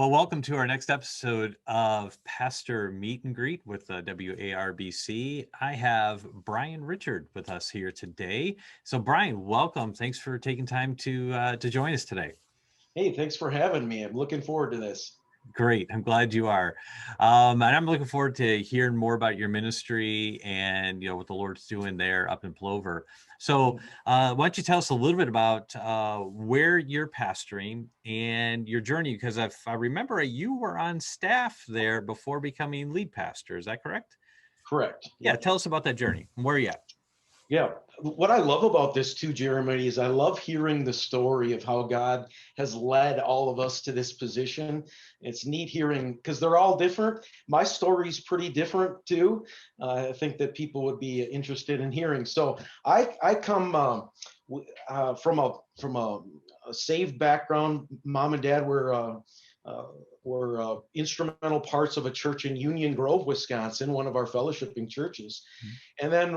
Well, welcome to our next episode of Pastor Meet and Greet with WARBC. I have Brian Richard with us here today. So, Brian, welcome. Thanks for taking time to join us today. Hey, thanks for having me. I'm looking forward to this. Great. I'm glad you are. And I'm looking forward to hearing more about your ministry and what the Lord's doing there up in Plover. So why don't you tell us a little bit about where you're pastoring and your journey? Because if I remember, you were on staff there before becoming lead pastor. Is that correct? Correct. Yeah. Yep. Tell us about that journey. Where are you at? Yeah. What I love about this too, Jeremy, is I love hearing the story of how God has led all of us to this position. It's neat hearing because they're all different. My story's pretty different too. I think that people would be interested in hearing. So I come from a saved background. Mom and dad were instrumental parts of a church in Union Grove, Wisconsin, one of our fellowshipping churches. And then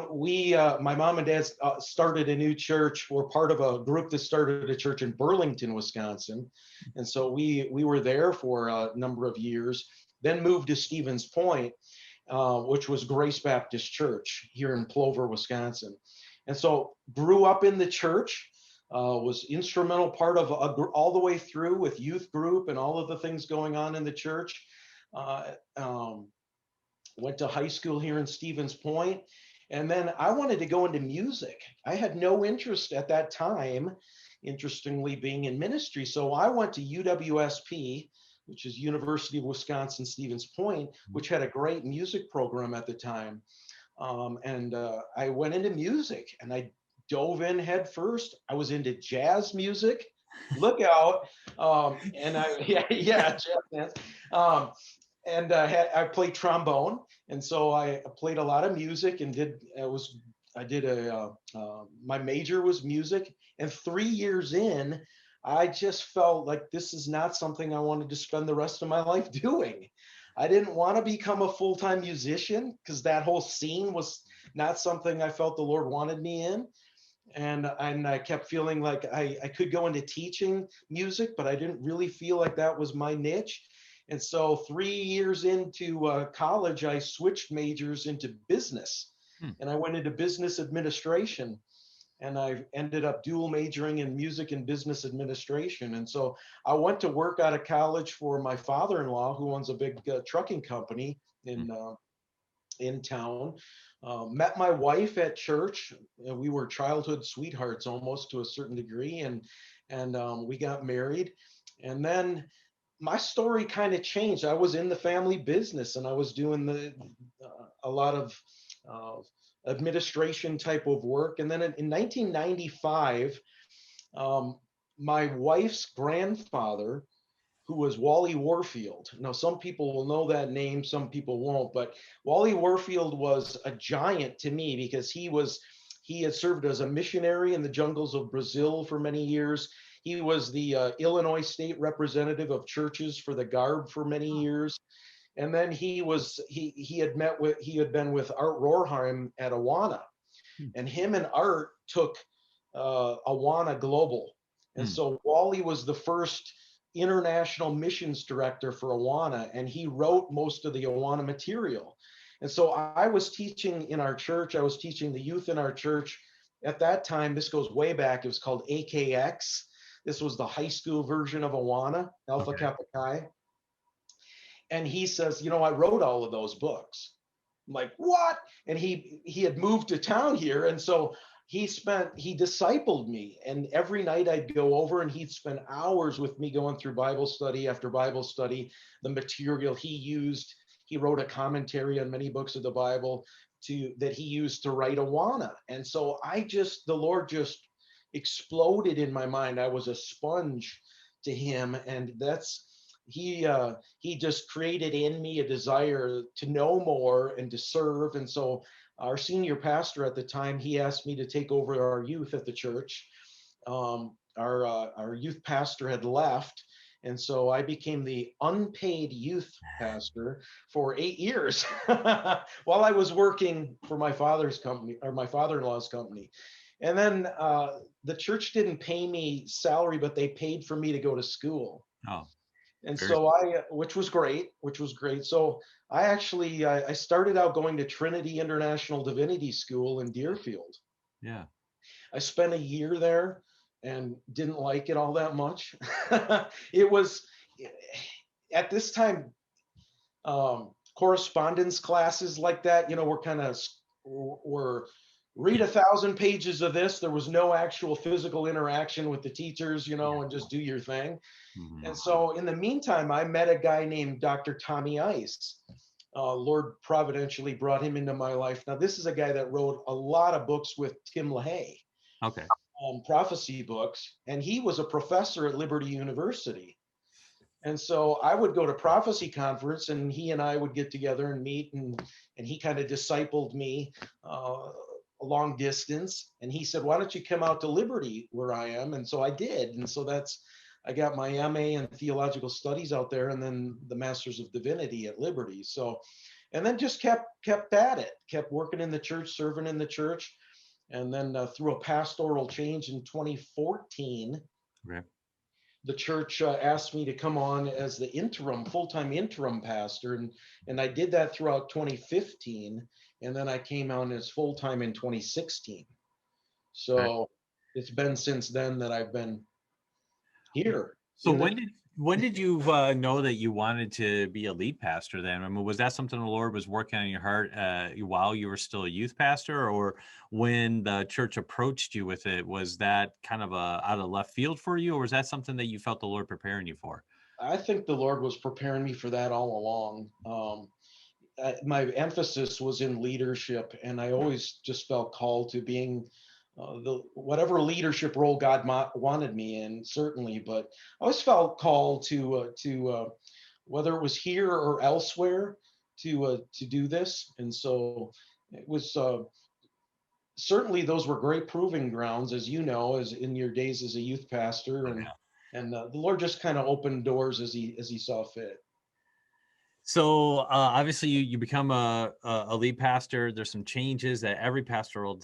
my mom and dad started a new church. We're part of a group that started a church in Burlington, Wisconsin. And so we were there for a number of years, then moved to Stevens Point, which was Grace Baptist Church here in Plover, Wisconsin. And so grew up in the church, was instrumental part of all the way through with youth group and all of the things going on in the church. Uh, um, Went to high school here in Stevens Point, and then I wanted to go into music. I had no interest at that time, interestingly, being in ministry. So I went to UWSP, which is University of Wisconsin Stevens Point, which had a great music program at the time. And I went into music and I dove in head first. I was into jazz music. Look out. And I, yeah, jazz dance. Um, and I played trombone, and so I played a lot of music and my major was music, and 3 years in, I just felt like this is not something I wanted to spend the rest of my life doing. I didn't want to become a full-time musician because that whole scene was not something I felt the Lord wanted me in. And I kept feeling like I could go into teaching music, but I didn't really feel like that was my niche. And so 3 years into college, I switched majors into business, Hmm. and I went into business administration. And I ended up dual majoring in music and business administration. And so I went to work out of college for my father-in-law, who owns a big trucking company in town. Met my wife at church. We were childhood sweethearts almost to a certain degree, and we got married. And then my story kind of changed. I was in the family business, and I was doing a lot of uh, administration type of work. And then in 1995, um, my wife's grandfather, who was Wally Warfield. Now, some people will know that name, some people won't, but Wally Warfield was a giant to me because he had served as a missionary in the jungles of Brazil for many years. He was the Illinois state representative of churches for the Garb for many years. And then he had been with Art Rorheim at Awana, Hmm. and him and Art took Awana global. And Hmm. so Wally was the first international missions director for Awana, and he wrote most of the Awana material. And so I was teaching in our church. I was teaching the youth in our church. At that time, this goes way back, it was called AKX. This was the high school version of Awana, Alpha Okay. Kappa Chi. And he says, I wrote all of those books. I'm like, what? And he had moved to town here, and so he discipled me, and every night I'd go over and he'd spend hours with me going through Bible study after Bible study, the material he used. He wrote a commentary on many books of the Bible that he used to write Awana. And so the Lord just exploded in my mind. I was a sponge to him, and he just created in me a desire to know more and to serve. And so our senior pastor at the time, he asked me to take over our youth at the church. Our youth pastor had left, and so I became the unpaid youth pastor for 8 years while I was working for my father's company, or my father-in-law's company. And then the church didn't pay me salary, but they paid for me to go to school. Oh. And Very, so which was great. So I started out going to Trinity International Divinity School in Deerfield. yeah. I spent a year there and didn't like it all that much. It was at this time, correspondence classes like that, were kind of were read 1,000 pages of this. There was no actual physical interaction with the teachers, Yeah. and just do your thing. Mhm. And so in the meantime, I met a guy named Dr. Tommy Ice. Lord providentially brought him into my life. Now, this is a guy that wrote a lot of books with Tim LaHaye, Okay. prophecy books, and he was a professor at Liberty University. And so I would go to prophecy conference, and he and I would get together and meet, and he kind of discipled me a long distance. And he said, "Why don't you come out to Liberty where I am?" And so I did. And so I got my MA in theological studies out there, and then the Masters of Divinity at Liberty. So, and then just kept at it, kept working in the church, serving in the church, and then through a pastoral change in 2014, Okay. the church asked me to come on as the full-time interim pastor, and I did that throughout 2015, and then I came on as full-time in 2016. Okay. So it's been since then that I've been here So in the. when did you know that you wanted to be a lead pastor then? I mean, was that something the Lord was working on your heart while you were still a youth pastor, or when the church approached you with it, was that kind of out of left field for you, or was that something that you felt the Lord preparing you for? I think the Lord was preparing me for that all along. My emphasis was in leadership, and I always just felt called to being the whatever leadership role God wanted me in, certainly. But I always felt called to whether it was here or elsewhere to do this, and so it was. Certainly, those were great proving grounds, as you know, as in your days as a youth pastor, Oh, and yeah. the Lord just kind of opened doors as he saw fit. So obviously you become a lead pastor. There's some changes that every pastoral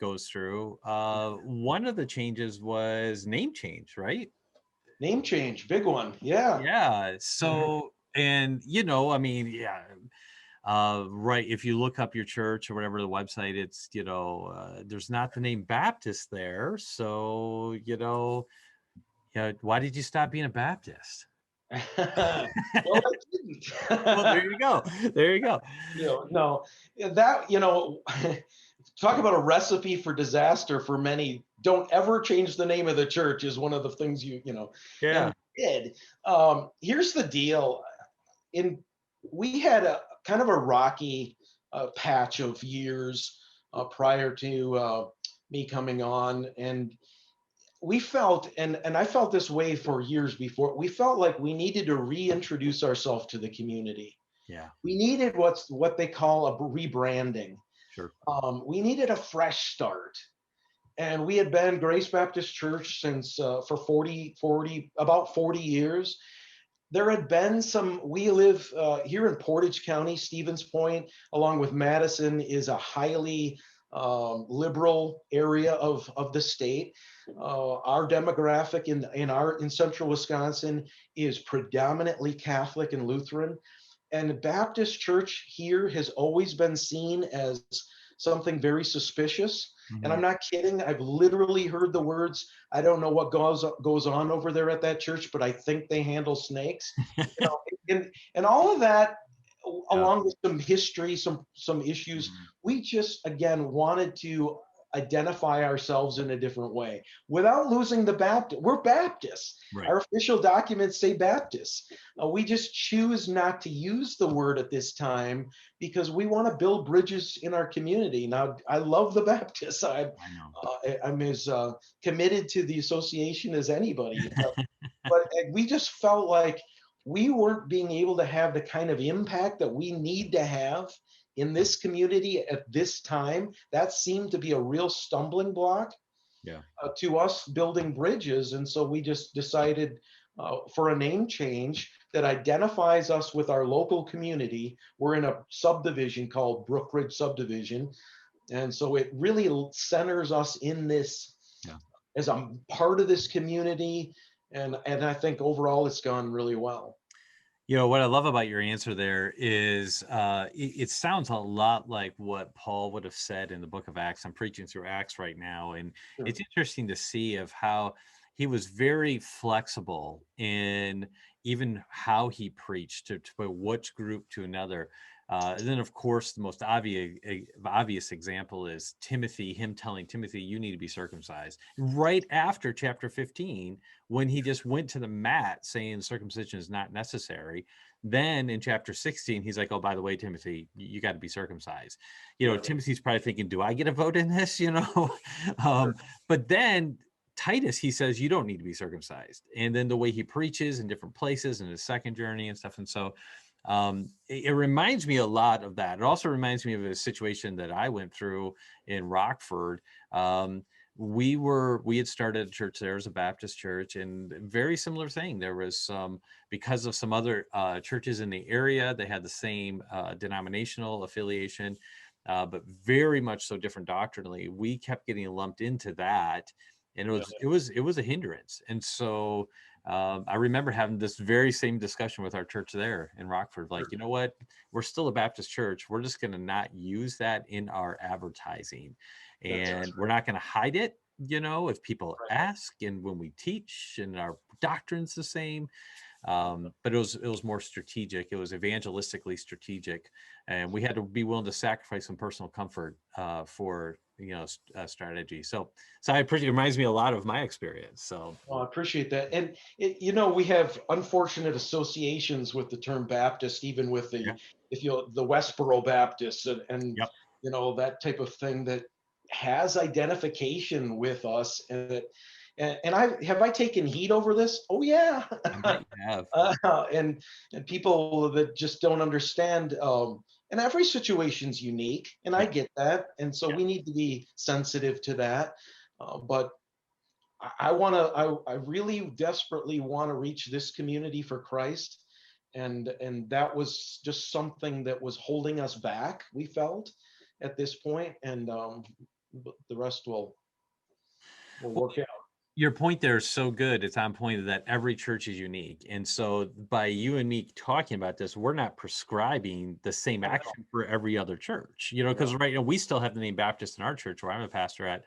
goes through. One of the changes was name change, right? Name change, big one, yeah. Yeah. So, and I mean, yeah, right. If you look up your church or whatever the website, it's, there's not the name Baptist there. So, yeah, why did you stop being a Baptist? Well, I didn't. Well, there you go. There you go. No, that talk about a recipe for disaster for many. Don't ever change the name of the church is one of the things Yeah. and did. Here's the deal. In We had a kind of a rocky patch of years prior to me coming on, and we felt, and I felt this way for years before, we felt like we needed to reintroduce ourselves to the community. Yeah. We needed what they call a rebranding. Sure. We needed a fresh start. And we had been Grace Baptist Church since for about 40 years. There had been we live here in Portage County, Stevens Point, along with Madison, is a highly liberal area of the state. Our demographic in central Wisconsin is predominantly Catholic and Lutheran. And the Baptist church here has always been seen as something very suspicious. And Mhm. I'm not kidding. I've literally heard the words, "I don't know what goes on over there at that church, but I think they handle snakes." And all of that, Yeah. along with some history, some issues, Mhm. we just again wanted to identify ourselves in a different way without losing the Baptist. We're Baptists. Right. Our official documents say Baptists. We just choose not to use the word at this time because we want to build bridges in our community. Now, I love the Baptists. I know. I'm as committed to the association as anybody, but we just felt like we weren't being able to have the kind of impact that we need to have in this community at this time. That seemed to be a real stumbling block Yeah. to us building bridges. And so we just decided for a name change that identifies us with our local community. We're in a subdivision called Brookridge Subdivision. And so it really centers us in this Yeah. as a part of this community. and I think overall it's gone really well. What I love about your answer there is it sounds a lot like what Paul would have said in the book of Acts. I'm preaching through Acts right now, and Sure. it's interesting to see of how he was very flexible in even how he preached to put which group to another. And then, of course, the most obvious example is Timothy, him telling Timothy, you need to be circumcised. Right after chapter 15, when he just went to the mat saying circumcision is not necessary. Then in chapter 16, he's like, oh, by the way, Timothy, you got to be circumcised. Yeah. Timothy's probably thinking, do I get a vote in this? Sure. But then Titus, he says, you don't need to be circumcised. And then the way he preaches in different places in his second journey and stuff. And so it reminds me a lot of that. It also reminds me of a situation that I went through in Rockford. We had started a church there as a Baptist church, and very similar thing. There was because of some other churches in the area, they had the same denominational affiliation, but very much so different doctrinally. We kept getting lumped into that, and it was a hindrance. And so I remember having this very same discussion with our church there in Rockford. Like, you know what? We're still a Baptist church. We're just going to not use that in our advertising. And we're not going to hide it, if people ask and when we teach, and our doctrine's the same. But it was more strategic. It was evangelistically strategic, and we had to be willing to sacrifice some personal comfort for strategy. So I appreciate. It reminds me a lot of my experience. So Well, I appreciate that. And we have unfortunate associations with the term Baptist, even with yeah, the Westboro Baptists and yep, that type of thing that has identification with us. And I taken heat over this? Oh yeah. I bet you have. And people that just don't understand. And every situation's unique, and I Yeah, get that. And so yeah. we need to be sensitive to that. But I really desperately want to reach this community for Christ. And that was just something that was holding us back, we felt at this point. And the rest will Well, work out. your point there is so good. It's on point that every church is unique. And so by you and me talking about this, we're not prescribing the same Oh, no, action for every other church, because no. right now we still have the name Baptist in our church where I'm a pastor at.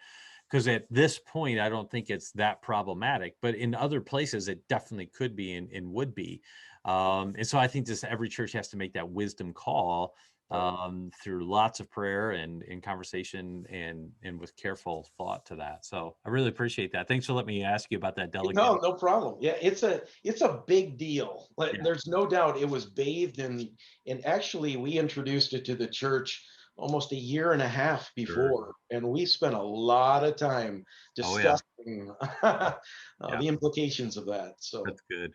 Because at this point, I don't think it's that problematic, but in other places, it definitely could be and would be. And so I think just every church has to make that wisdom call Right. through lots of prayer and in conversation and with careful thought to that. So I really appreciate that. Thanks for letting me ask you about that delegate. No, no problem. Yeah, it's a big deal. Like, Yeah, there's no doubt it was bathed in, and actually we introduced it to the church almost a year and a half sure. before, and we spent a lot of time Oh yeah, discussing yeah. the implications of that. So, That's good.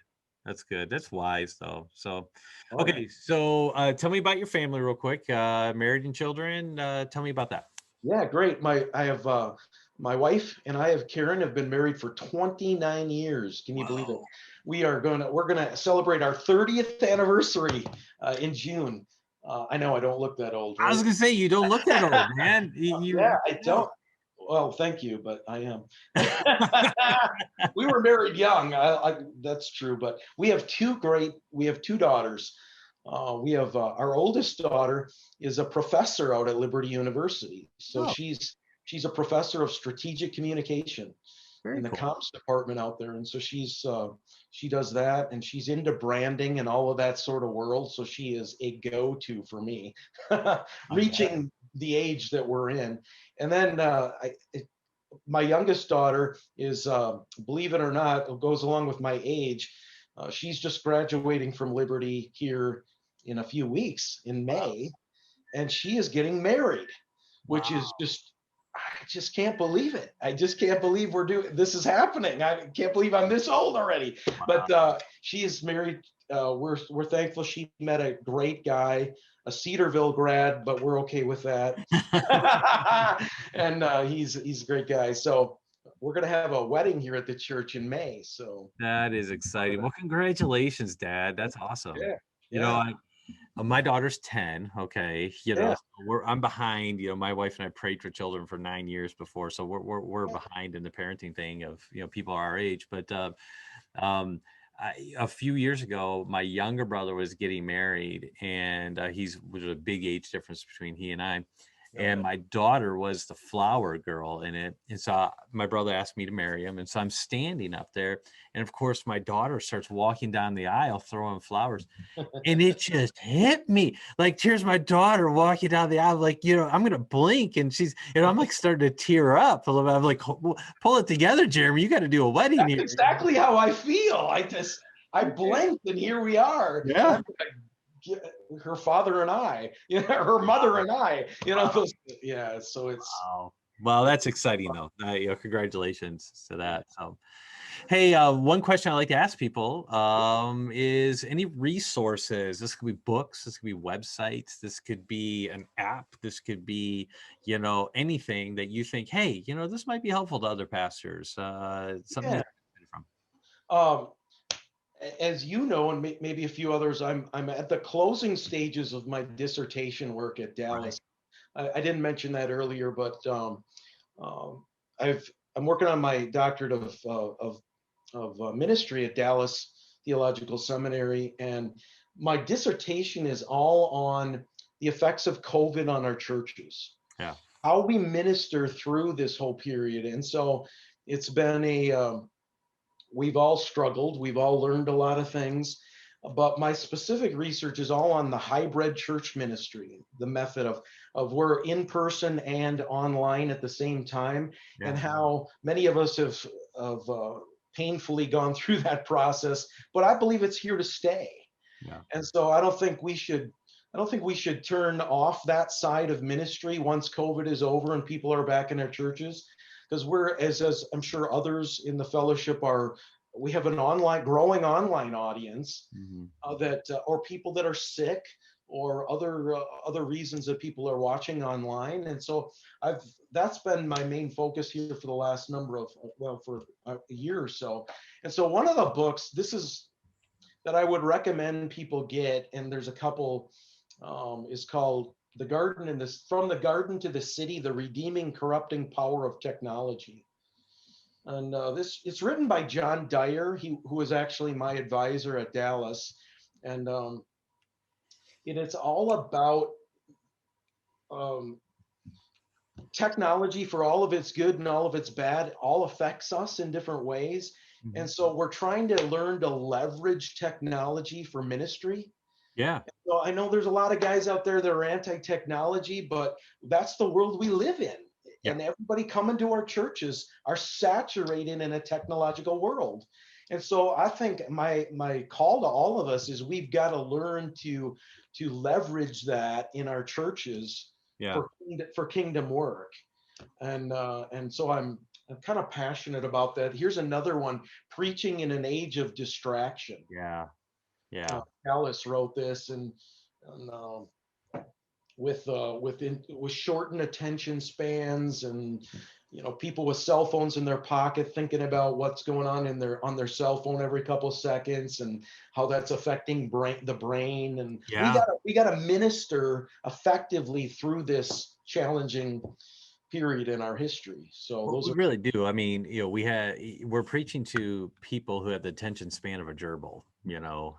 That's good. That's wise though. So, oh yeah. okay. So tell me about your family real quick. Married and children. Tell me about that. Yeah, great. I have my wife and I have Karen have been married for 29 years. Can you believe it? Whoa. We're gonna celebrate our 30th anniversary in June. I know I don't look that old, I right? was gonna say you don't look that old, man. Yeah, I No. don't. Well, thank you, but I am. We were married young. That's true, but we have two daughters. We have our oldest daughter is a professor out at Liberty University. So Oh, she's a professor of strategic communication very in the cool. comms department out there. And so she does that, and she's into branding and all of that sort of world. So she is a go-to for me, I bet. reaching the age that we're in. And then my youngest daughter is, believe it or not, it goes along with my age. She's just graduating from Liberty here in a few weeks in Wow. May, and she is getting married, which is Wow. just, I just can't believe it. I just can't believe this is happening. I can't believe I'm this old already. But Wow. she is married. We're thankful she met a great guy, a Cedarville grad, but we're okay with that. And he's a great guy. So we're gonna have a wedding here at the church in May. So That is part of exciting. that. Well, congratulations, Dad. That's awesome. Yeah, You know, yeah. My daughter's 10. Okay. Yeah. So I'm behind, my wife and I prayed for children for 9 years before. So we're behind in the parenting thing of, people our age. But, um, a few years ago, my younger brother was getting married, and was a big age difference between he and I. And Okay. my daughter was the flower girl in it. And so my brother asked me to marry him. And so I'm standing up there. And of course, my daughter starts walking down the aisle throwing flowers. And it just hit me. Like, here's my daughter walking down the aisle, like, I'm gonna blink, and I'm like starting to tear up a little bit. I'm like, pull it together, Jeremy. You got to do a wedding That's here. exactly how I feel. I blinked and here we are. Yeah. Her father and I, her mother and I, those, yeah. So it's Wow. Well, that's exciting though. Congratulations to that. So, hey, one question I like to ask people is any resources. This could be books, this could be websites, this could be an app, this could be, anything that you think, hey, this might be helpful to other pastors. Something yeah. you benefit from. Um, as you know, and maybe a few others, I'm at the closing stages of my dissertation work at Right. Dallas. I didn't mention that earlier, but um, I'm working on my doctorate of ministry at Dallas Theological Seminary, and my dissertation is all on the effects of COVID on our churches, Yeah. how we minister through this whole period. And so it's been we've all struggled, we've all learned a lot of things, but my specific research is all on the hybrid church ministry, the method of we're in person and online at the same time, and Yeah. how many of us have painfully gone through that process, but I believe it's here to stay. Yeah. And so I don't think we should turn off that side of ministry once COVID is over and people are back in their churches, because we're, as I'm sure others in the fellowship are, we have an growing online audience, Mhm. that or people that are sick, or other reasons that people are watching online. And so I've that's been my main focus here for the last number of, well, for a year or so. And so one of the books, this is that I would recommend people get, and there's a couple, is called "The Garden in this From the Garden to the City: The Redeeming Corrupting Power of Technology." And this it's written by John Dyer, who was actually my advisor at Dallas, and it's all about um, technology. For all of its good and all of its bad, all affects us in different ways. And Mhm. so we're trying to learn to leverage technology for ministry. Yeah. So I know there's a lot of guys out there that are anti-technology, but that's the world we live in. Yeah. And everybody coming to our churches are saturated in a technological world. And so I think my call to all of us is we've got to learn to leverage that in our churches Yeah. for kingdom work. And so I'm kind of passionate about that. Here's another one: preaching in an age of distraction. Yeah. Yeah. Alice wrote this, and with shortened attention spans, and people with cell phones in their pocket thinking about what's going on on their cell phone every couple of seconds, and how that's affecting the brain. And we Yeah. got to we got to minister effectively through this challenging period in our history. So Well, those we are really do. I mean, we're preaching to people who have the attention span of a gerbil.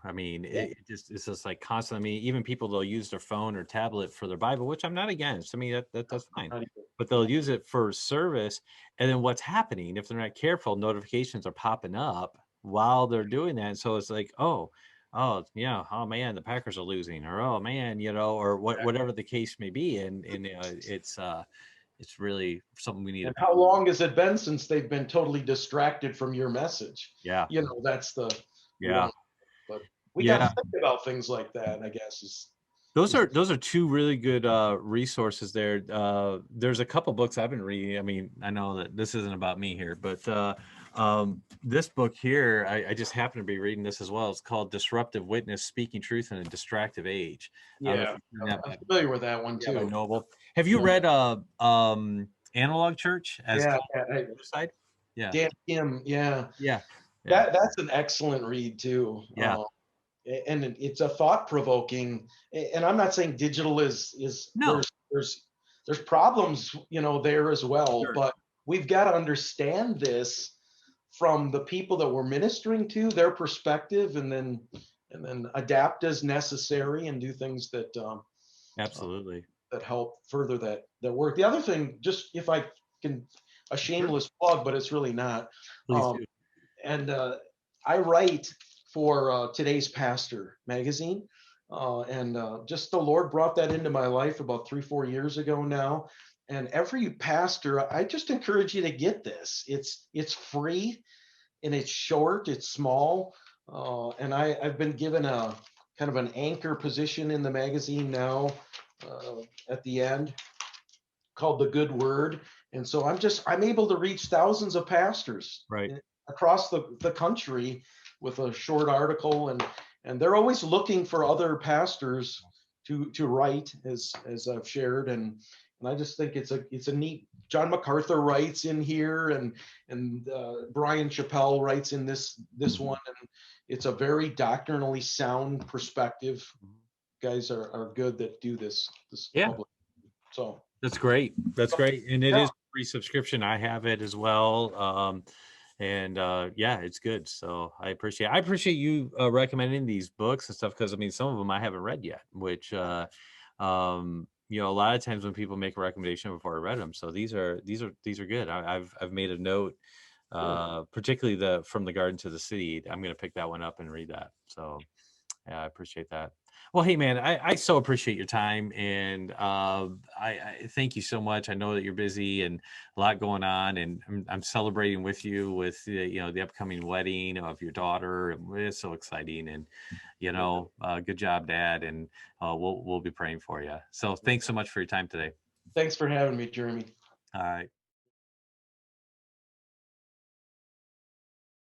I mean, yeah, it's just like constant. I mean, even people, they'll use their phone or tablet for their Bible, which I'm not against. I mean, that's fine, not even- but yeah, they'll use it for service. And then what's happening if they're not careful? Notifications are popping up while they're doing that. So it's like, oh yeah, oh man, the Packers are losing, or oh man, or whatever the case may be, and it's really something we need to and pay. how long has it been since they've been totally distracted from your message? Yeah. That's we Yeah. don't, but we got to Yeah. think about things like that, I guess, Those is are those are two really good resources there. There's a couple books I've been reading. I mean, I know that this isn't about me here, but this book here, I just happen to be reading this as well. It's called Disruptive Witness: Speaking Truth in a Distractive Age. I don't know if yeah, you've seen that I'm by, familiar with that one yeah, by too. Noble. Have you Yeah, read Analog Church as yeah, Called yeah, to the Other Side? Yeah. Dan Kim, yeah, Yeah. Yeah. that's an excellent read too. Yeah. and it's a thought provoking. And I'm not saying digital is No. there's problems, there as well, Sure. but we've got to understand this from the people that we're ministering to, their perspective, and then adapt as necessary and do things uh, Absolutely. that help further that work. The other thing, just if I can, a Sure. shameless plug, but it's really not. Please Um, do. and I write for Today's Pastor magazine, and just the Lord brought that into my life about 3-4 years ago now. And every pastor, I just encourage you to get this. It's free and it's short, it's small, and I've been given a kind of an anchor position in the magazine now, at the end, called The Good Word. And so I'm able to reach thousands of pastors Right. across the country with a short article, and they're always looking for other pastors to write, as I've shared. And I just think it's a neat. John MacArthur writes in here, and Brian Chappell writes in this Mhm. one, and it's a very doctrinally sound perspective. Guys are good that do this Yeah. public. So That's great. That's great. And it yeah, is free subscription. I have it as well. And yeah, it's good. So I appreciate you recommending these books and stuff, because I mean some of them I haven't read yet, which a lot of times when people make a recommendation before I read them. So these are good. I've made a note, cool. particularly the From the Garden to the City. I'm gonna pick that one up and read that. So yeah, I appreciate that. Well, hey man, I so appreciate your time, and I thank you so much. I know that you're busy and a lot going on, and I'm celebrating with you with the upcoming wedding of your daughter. And it's so exciting, and good job, Dad, and we'll be praying for you. So thanks so much for your time today. Thanks for having me, Jeremy. All right.